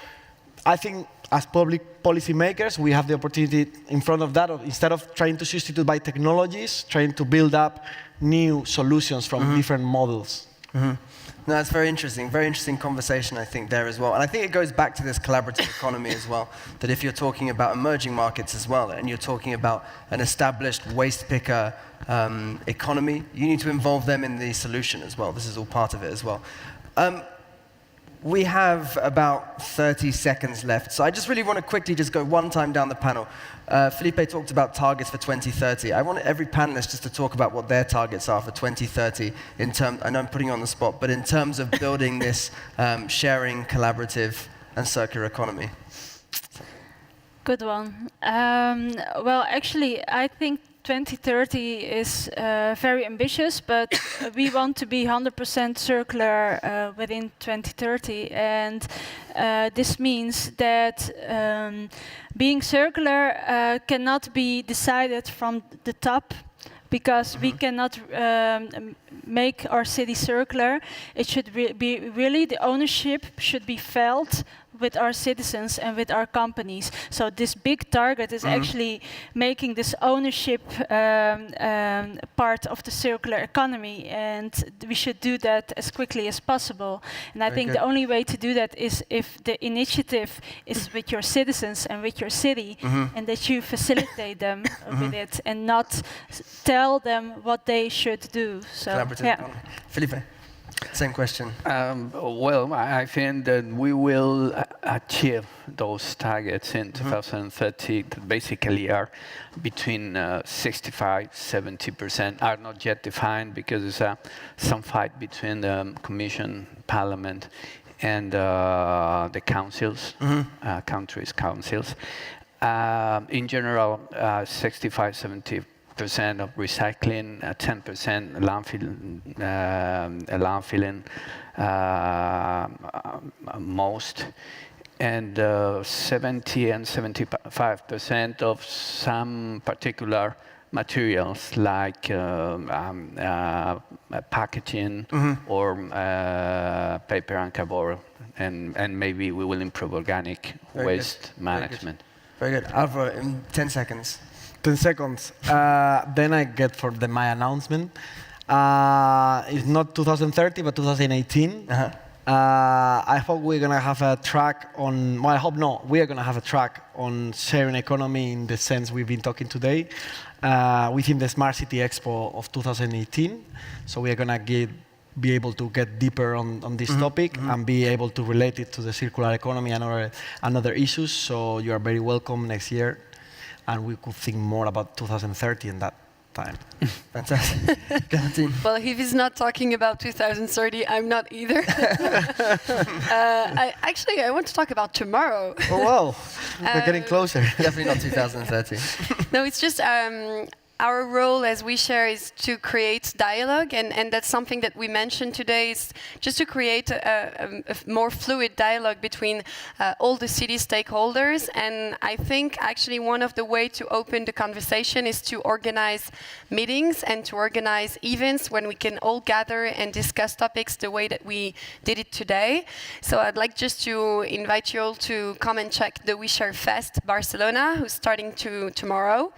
I think as public policy makers, we have the opportunity in front of that, instead of trying to substitute by technologies, trying to build up new solutions from different models. No, that's very interesting conversation, I think, there as well. And I think it goes back to this collaborative economy as well, that if you're talking about emerging markets as well, and you're talking about an established waste picker economy, you need to involve them in the solution as well. This is all part of it as well. We have about 30 seconds left, so I just really want to quickly just go one time down the panel. Felipe talked about targets for 2030. I want every panelist just to talk about what their targets are for 2030 in terms, I know I'm putting you on the spot, but in terms of building this sharing, collaborative, and circular economy. Good one. Well, actually, I think 2030 is very ambitious, but we want to be 100% circular within 2030, and this means that being circular cannot be decided from the top, because we cannot make our city circular. It should be really, the ownership should be felt with our citizens and with our companies. So this big target is actually making this ownership part of the circular economy, and we should do that as quickly as possible. And I think the only way to do that is if the initiative is with your citizens and with your city, and that you facilitate them with it and not tell them what they should do. So, yeah. Felipe. Same question. Well, I think that we will achieve those targets in 2030 that basically are between 65–70%, are not yet defined because there's some fight between the Commission, Parliament, and the councils, countries' councils. In general, 65–70% of recycling, 10% landfilling most, and 70 and 75% of some particular materials like packaging or paper and cardboard, and maybe we will improve organic waste management. Very good. Álvaro, in 10 seconds. 10 seconds. Then I get for my announcement. It's not 2030, but 2018. I hope we're going to have a track on, well, I hope not. We are going to have a track on sharing economy in the sense we've been talking today within the Smart City Expo of 2018. So we are going to be able to get deeper on this topic and be able to relate it to the circular economy and other issues. So you are very welcome next year. And we could think more about 2030 in that time. Fantastic. Well, if he's not talking about 2030, I'm not either. I want to talk about tomorrow. Oh, well, we're getting closer. Definitely not 2030. No, it's just our role as We Share is to create dialogue, and that's something that we mentioned today, is just to create a more fluid dialogue between all the city stakeholders. And I think actually one of the ways to open the conversation is to organize meetings and to organize events when we can all gather and discuss topics the way that we did it today. So I'd like just to invite you all to come and check the We Share Fest Barcelona, who's starting tomorrow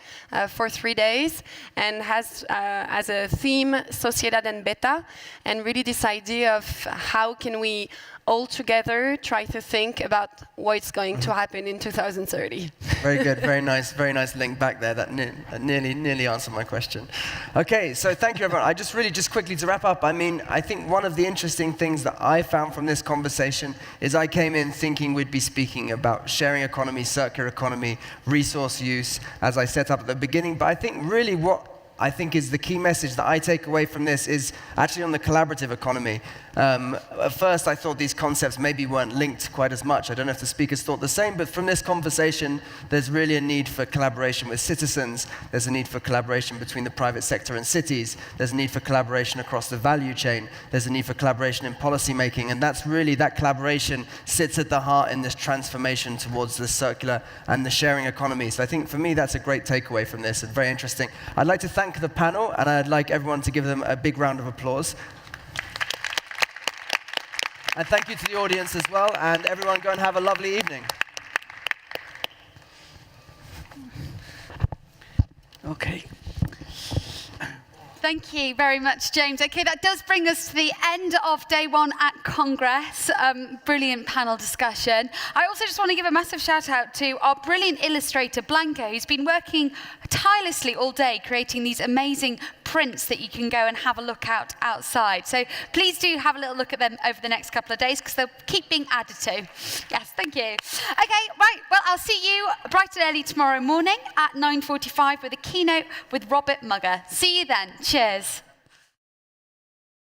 for 3 days. And has as a theme Sociedad en Beta, and really this idea of how can we all together try to think about what's going to happen in 2030. Very good, very nice link back there. That nearly answered my question. Okay, so thank you everyone. I just quickly to wrap up, I think one of the interesting things that I found from this conversation is I came in thinking we'd be speaking about sharing economy, circular economy, resource use, as I set up at the beginning, but I think really what I think is the key message that I take away from this is actually on the collaborative economy. At first, I thought these concepts maybe weren't linked quite as much. I don't know if the speakers thought the same, but from this conversation, there's really a need for collaboration with citizens. There's a need for collaboration between the private sector and cities. There's a need for collaboration across the value chain. There's a need for collaboration in policy making, and that's really, that collaboration sits at the heart in this transformation towards the circular and the sharing economy. So I think for me, that's a great takeaway from this and very interesting. I'd like to thank the panel, and I'd like everyone to give them a big round of applause. And thank you to the audience as well, and everyone go and have a lovely evening. Okay. Thank you very much, James. Okay, that does bring us to the end of day one at Congress. Brilliant panel discussion. I also just want to give a massive shout out to our brilliant illustrator, Blanca, who's been working tirelessly all day creating these amazing prints that you can go and have a look at outside. So please do have a little look at them over the next couple of days because they'll keep being added to. Yes, thank you. Okay, right, well, I'll see you bright and early tomorrow morning at 9:45 with a keynote with Robert Mugger. See you then. Cheers.